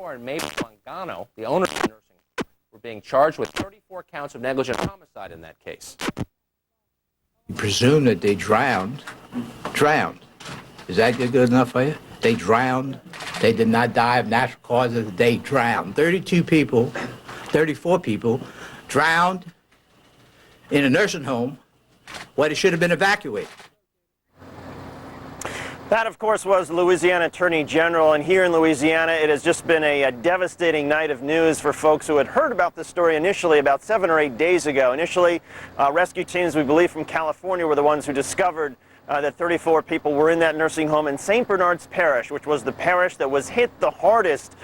Howard and Mabel Mangano, the owners of the nursing home, were being charged with 34 counts of negligent homicide in that case. You presume that they drowned. Is that good enough for you? They drowned. They did not die of natural causes. They drowned. 34 people drowned in a nursing home where they should have been evacuated. That, of course, was Louisiana Attorney General, and here in Louisiana, it has just been a devastating night of news for folks who had heard about this story initially about 7 or 8 days ago. Initially, rescue teams, we believe from California, were the ones who discovered that 34 people were in that nursing home in St. Bernard's Parish, which was the parish that was hit the hardest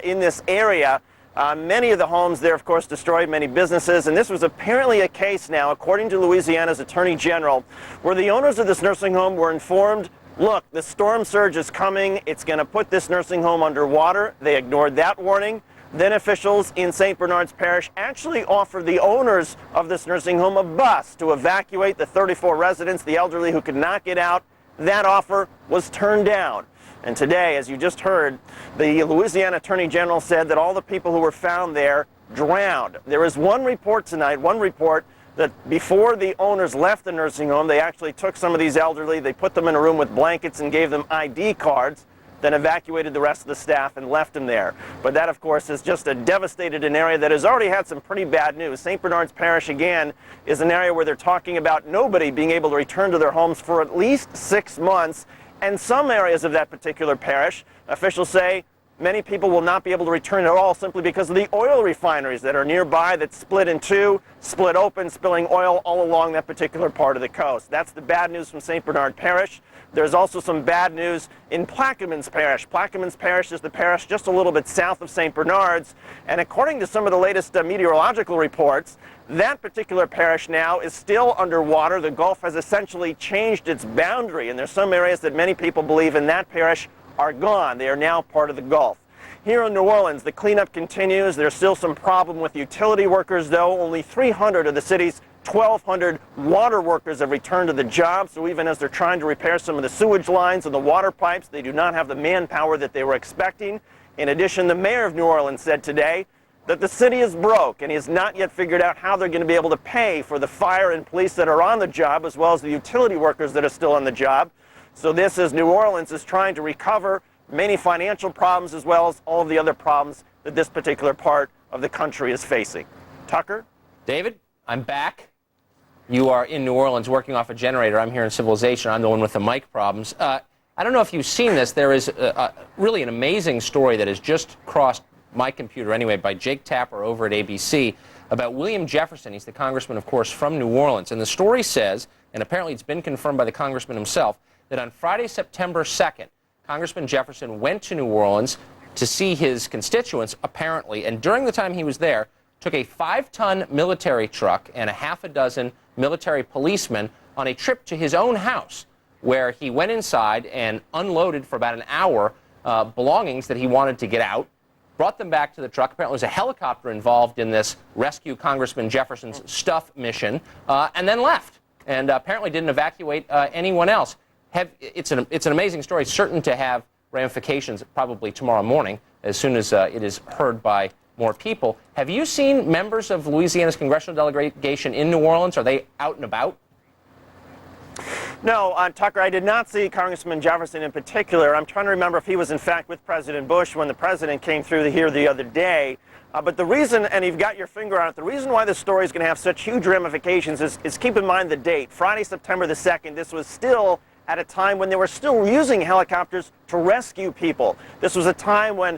in this area. Many of the homes there, of course, destroyed, many businesses, and this was apparently a case now, according to Louisiana's Attorney General, where the owners of this nursing home were informed, look, the storm surge is coming. It's going to put this nursing home underwater. They ignored that warning. Then officials in St. Bernard's Parish actually offered the owners of this nursing home a bus to evacuate the 34 residents, the elderly who could not get out. That offer was turned down. And today, as you just heard, the Louisiana Attorney General said that all the people who were found there drowned. There is one report tonight, that before the owners left the nursing home, they actually took some of these elderly, they put them in a room with blankets and gave them ID cards, then evacuated the rest of the staff and left them there. But that, of course, has just devastated an area that has already had some pretty bad news. St. Bernard's Parish, again, is an area where they're talking about nobody being able to return to their homes for at least 6 months. And some areas of that particular parish, officials say, many people will not be able to return at all simply because of the oil refineries that are nearby that split in two, split open, spilling oil all along that particular part of the coast. That's the bad news from St. Bernard Parish. There's also some bad news in Plaquemines Parish. Plaquemines Parish is the parish just a little bit south of St. Bernard's, and according to some of the latest meteorological reports, that particular parish now is still underwater. The Gulf has essentially changed its boundary, and there's some areas that many people believe in that parish are gone. They are now part of the Gulf. Here in New Orleans, the cleanup continues. There's still some problem with utility workers, though. Only 300 of the city's 1,200 water workers have returned to the job. So even as they're trying to repair some of the sewage lines and the water pipes, they do not have the manpower that they were expecting. In addition, the mayor of New Orleans said today that the city is broke, and he has not yet figured out how they're going to be able to pay for the fire and police that are on the job, as well as the utility workers that are still on the job. So this is New Orleans is trying to recover many financial problems as well as all of the other problems that this particular part of the country is facing. Tucker? David, I'm back. You are in New Orleans working off a generator. I'm here in Civilization. I'm the one with the mic problems. I don't know if you've seen this. There is really an amazing story that has just crossed my computer anyway by Jake Tapper over at ABC about William Jefferson. He's the congressman, of course, from New Orleans. And the story says, and apparently it's been confirmed by the congressman himself, that on Friday, September 2nd, Congressman Jefferson went to New Orleans to see his constituents, apparently, and during the time he was there, took a 5-ton military truck and a half a dozen military policemen on a trip to his own house, where he went inside and unloaded for about an hour belongings that he wanted to get out, brought them back to the truck. Apparently there was a helicopter involved in this rescue Congressman Jefferson's stuff mission, and then left, and apparently didn't evacuate anyone else. It's an amazing story, certain to have ramifications probably tomorrow morning as soon as it is heard by more people. Have you seen members of Louisiana's congressional delegation in New Orleans? Are they out and about? No, Tucker, I did not see Congressman Jefferson in particular. I'm trying to remember if he was in fact with President Bush when the president came through here the other day. But the reason, and you've got your finger on it, the reason why this story is going to have such huge ramifications is keep in mind the date. Friday, September the 2nd, this was still at a time when they were still using helicopters to rescue people. This was a time when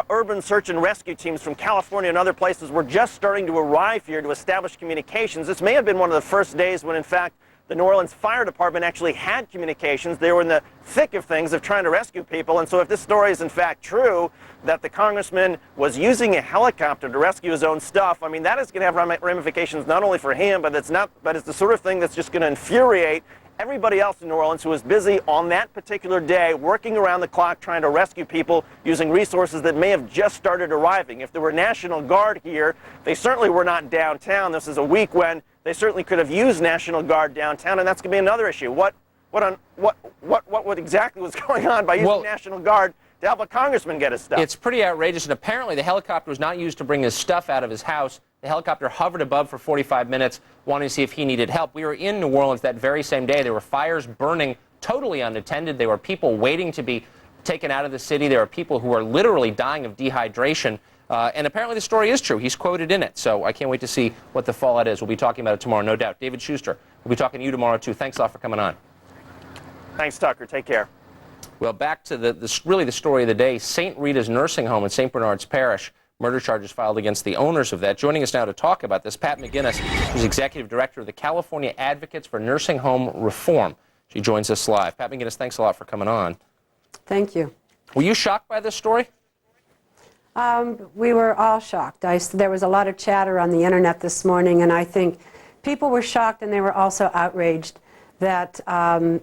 urban search and rescue teams from California and other places were just starting to arrive here to establish communications. This may have been one of the first days when, in fact, the New Orleans Fire Department actually had communications. They were in the thick of things of trying to rescue people. And so if this story is in fact true, that the congressman was using a helicopter to rescue his own stuff, I mean, that is going to have ramifications not only for him, but it's the sort of thing that's just going to infuriate everybody else in New Orleans who was busy on that particular day working around the clock trying to rescue people using resources that may have just started arriving. If there were National Guard here, they certainly were not downtown. This is a week when they certainly could have used National Guard downtown, and that's going to be another issue. What exactly was going on by using National Guard to help a congressman get his stuff. It's pretty outrageous, and apparently the helicopter was not used to bring his stuff out of his house. The helicopter hovered above for 45 minutes, wanting to see if he needed help. We were in New Orleans that very same day. There were fires burning totally unattended. There were people waiting to be taken out of the city. There are people who are literally dying of dehydration. And apparently the story is true. He's quoted in it. So I can't wait to see what the fallout is. We'll be talking about it tomorrow, no doubt. David Schuster, we'll be talking to you tomorrow, too. Thanks a lot for coming on. Thanks, Tucker. Take care. Well, back to really the story of the day. St. Rita's Nursing Home in St. Bernard's Parish. Murder charges filed against the owners of that. Joining us now to talk about this, Pat McGinnis, who's Executive Director of the California Advocates for Nursing Home Reform. She joins us live. Pat McGinnis, thanks a lot for coming on. Thank you. Were you shocked by this story? We were all shocked. There was a lot of chatter on the internet this morning, and I think people were shocked and they were also outraged that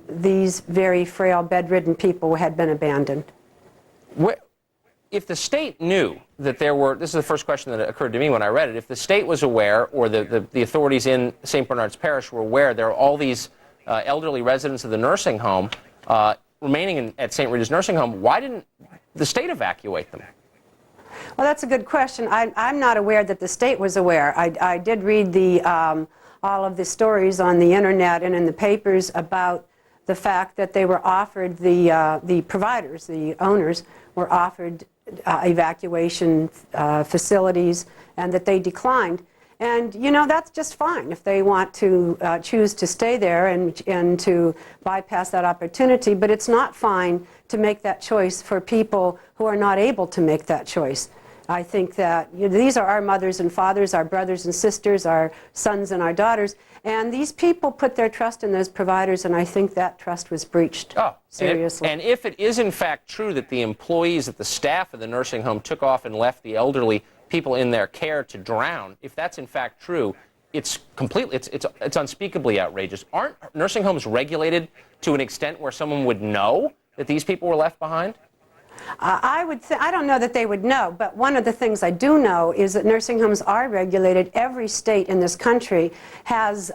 these very frail, bedridden people had been abandoned. If the state knew that there were, this is the first question that occurred to me when I read it, if the state was aware, or the authorities in St. Bernard's Parish were aware there are all these elderly residents of the nursing home remaining at St. Rita's Nursing Home, why didn't the state evacuate them? Well, that's a good question. I'm not aware that the state was aware. I did read all of the stories on the internet and in the papers about the fact that they were offered, the providers, the owners, were offered evacuation facilities, and that they declined. And, you know, that's just fine if they want to choose to stay there and to bypass that opportunity, but it's not fine to make that choice for people who are not able to make that choice. I think that these are our mothers and fathers, our brothers and sisters, our sons and our daughters, and these people put their trust in those providers, and I think that trust was breached seriously. And if it is in fact true that the employees, that the staff of the nursing home took off and left the elderly people in their care to drown, if that's in fact true, it's unspeakably outrageous. Aren't nursing homes regulated to an extent where someone would know that these people were left behind? I don't know that they would know, but one of the things I do know is that nursing homes are regulated. Every state in this country has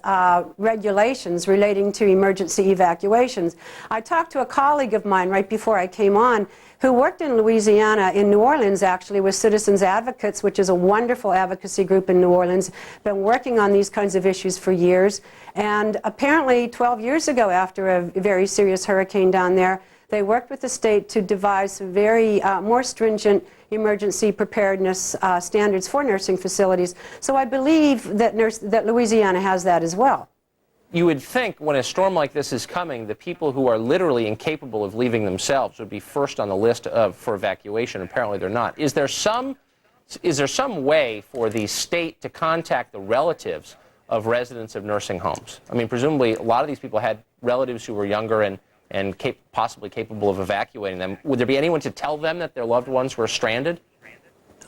regulations relating to emergency evacuations. I talked to a colleague of mine right before I came on who worked in Louisiana, in New Orleans actually, with Citizens Advocates, which is a wonderful advocacy group in New Orleans, been working on these kinds of issues for years. And apparently 12 years ago, after a very serious hurricane down there, they worked with the state to devise some very more stringent emergency preparedness standards for nursing facilities. So I believe that Louisiana has that as well. You would think when a storm like this is coming, the people who are literally incapable of leaving themselves would be first on the list for evacuation. Apparently they're not. Is there some way for the state to contact the relatives of residents of nursing homes? I mean, presumably a lot of these people had relatives who were younger and possibly capable of evacuating them. Would there be anyone to tell them that their loved ones were stranded?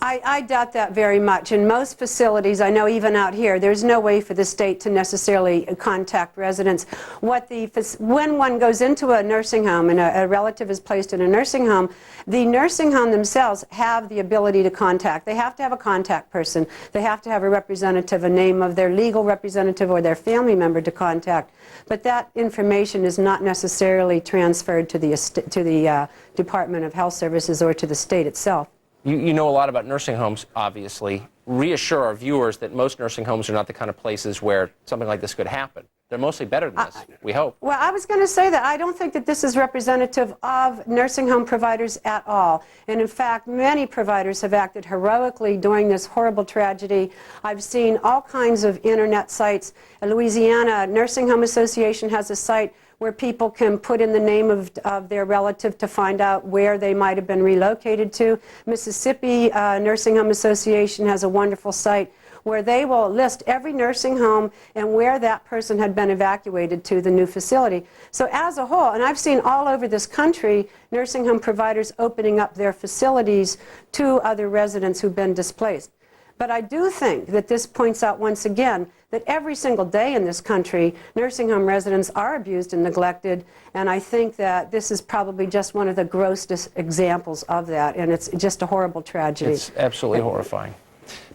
I doubt that very much. In most facilities, I know even out here, there's no way for the state to necessarily contact residents. When one goes into a nursing home and a relative is placed in a nursing home, the nursing home themselves have the ability to contact. They have to have a contact person. They have to have a representative, a name of their legal representative or their family member to contact. But that information is not necessarily transferred to the Department of Health Services or to the state itself. You know a lot about nursing homes, obviously. Reassure our viewers that most nursing homes are not the kind of places where something like this could happen. They're mostly better than this, we hope. Well, I was going to say that I don't think that this is representative of nursing home providers at all. And in fact, many providers have acted heroically during this horrible tragedy. I've seen all kinds of internet sites. Louisiana Nursing Home Association has a site where people can put in the name of their relative to find out where they might have been relocated to. Mississippi Nursing Home Association has a wonderful site where they will list every nursing home and where that person had been evacuated to the new facility. So as a whole, and I've seen all over this country, nursing home providers opening up their facilities to other residents who've been displaced. But I do think that this points out once again that every single day in this country, nursing home residents are abused and neglected, and I think that this is probably just one of the grossest examples of that, and it's just a horrible tragedy. It's absolutely horrifying.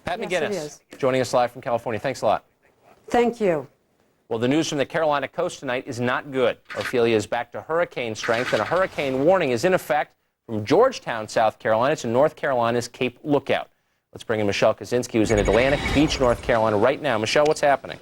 Pat McGinnis, joining us live from California. Thanks a lot. Thank you. Well, the news from the Carolina coast tonight is not good. Ophelia is back to hurricane strength, and a hurricane warning is in effect from Georgetown, South Carolina, to North Carolina's Cape Lookout. Let's bring in Michelle Kaczynski, who's in Atlantic Beach, North Carolina right now. Michelle, what's happening?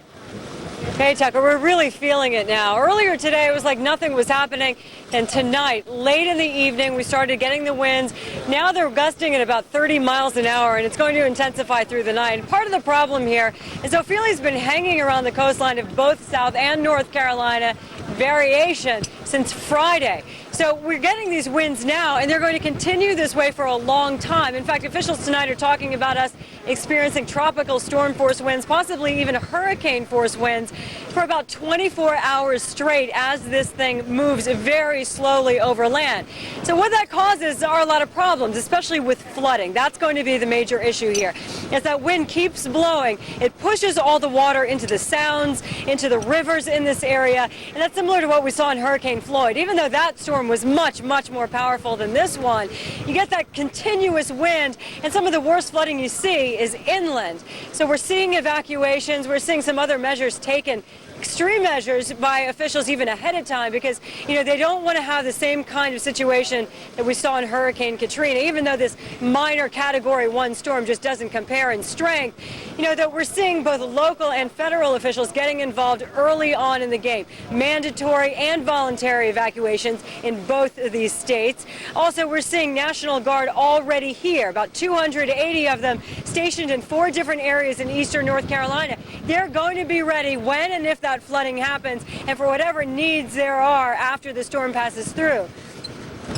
Hey, Tucker, we're really feeling it now. Earlier today, it was like nothing was happening. And tonight, late in the evening, we started getting the winds. Now they're gusting at about 30 miles an hour, and it's going to intensify through the night. And part of the problem here is Ophelia's been hanging around the coastline of both South and North Carolina, variation since Friday. So we're getting these winds now, and they're going to continue this way for a long time. In fact, officials tonight are talking about us experiencing tropical storm force winds, possibly even hurricane force winds, for about 24 hours straight as this thing moves very slowly over land. So what that causes are a lot of problems, especially with flooding. That's going to be the major issue here. As that wind keeps blowing, it pushes all the water into the sounds, into the rivers in this area, and that's similar to what we saw in Hurricane Floyd. Even though that storm was much, much more powerful than this one, you get that continuous wind, and some of the worst flooding you see is inland. So we're seeing evacuations, we're seeing some other measures taken, extreme measures by officials even ahead of time, because they don't want to have the same kind of situation that we saw in Hurricane Katrina. Even though this minor Category 1 storm just doesn't compare in strength, that we're seeing both local and federal officials getting involved early on in the game. Mandatory and voluntary evacuations in both of these states. Also, we're seeing National Guard already here, about 280 of them stationed in 4 different areas in eastern North Carolina. They're going to be ready when and if that flooding happens, and for whatever needs there are after the storm passes through.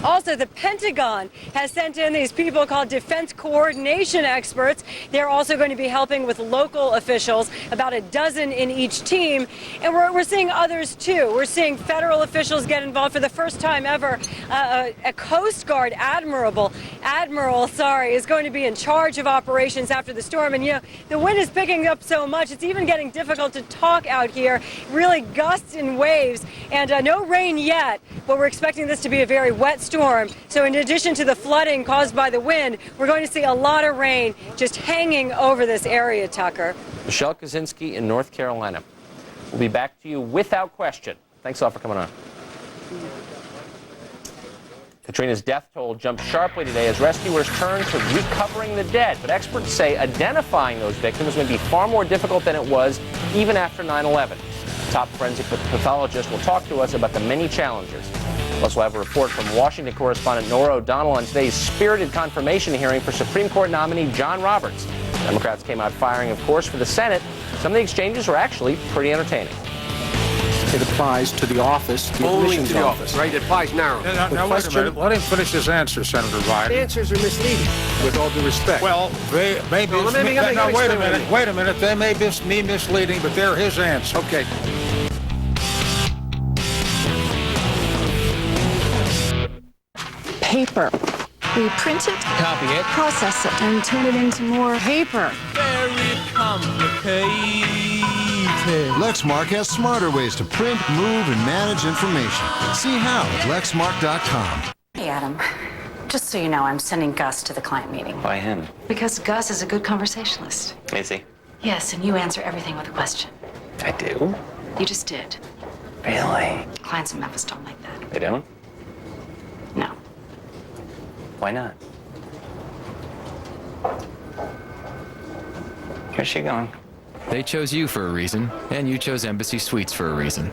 Also, the Pentagon has sent in these people called defense coordination experts. They're also going to be helping with local officials, about a dozen in each team. And we're seeing others too. We're seeing federal officials get involved for the first time ever. A Coast Guard admiral, is going to be in charge of operations after the storm. And the wind is picking up so much, it's even getting difficult to talk out here. Really gusts and waves, and no rain yet, but we're expecting this to be a very wet storm. So in addition to the flooding caused by the wind, we're going to see a lot of rain just hanging over this area, Tucker. Michelle Kaczynski in North Carolina. We'll be back to you without question. Thanks all for coming on. Katrina's death toll jumped sharply today as rescuers turned to recovering the dead. But experts say identifying those victims may be far more difficult than it was even after 9/11. Top forensic pathologist will talk to us about the many challenges. Plus, we'll have a report from Washington correspondent Nora O'Donnell on today's spirited confirmation hearing for Supreme Court nominee John Roberts. Democrats came out firing, of course, for the Senate. Some of the exchanges were actually pretty entertaining. It applies to the office, the Only admissions to the office. right? It applies narrowly. Now wait a minute. Let him finish his answer, Senator Biden. Answers are misleading, with all due respect. Well, maybe. No, let me Wait a explain. minute. Wait a minute. They may be misleading, but they're his answers. Okay. Paper. We print it, Copy it. process it, and turn it into more paper. Very complicated. Lexmark has smarter ways to print, move, and manage information. See how at lexmark.com. Hey, Adam. Just so you know, I'm sending Gus to the client meeting. Why him? Because Gus is a good conversationalist. Is he? Yes, and you answer everything with a question. I do? You just did. Really? Clients in Memphis don't like that. They don't? No. Why not? Where's she going? They chose you for a reason, and you chose Embassy Suites for a reason.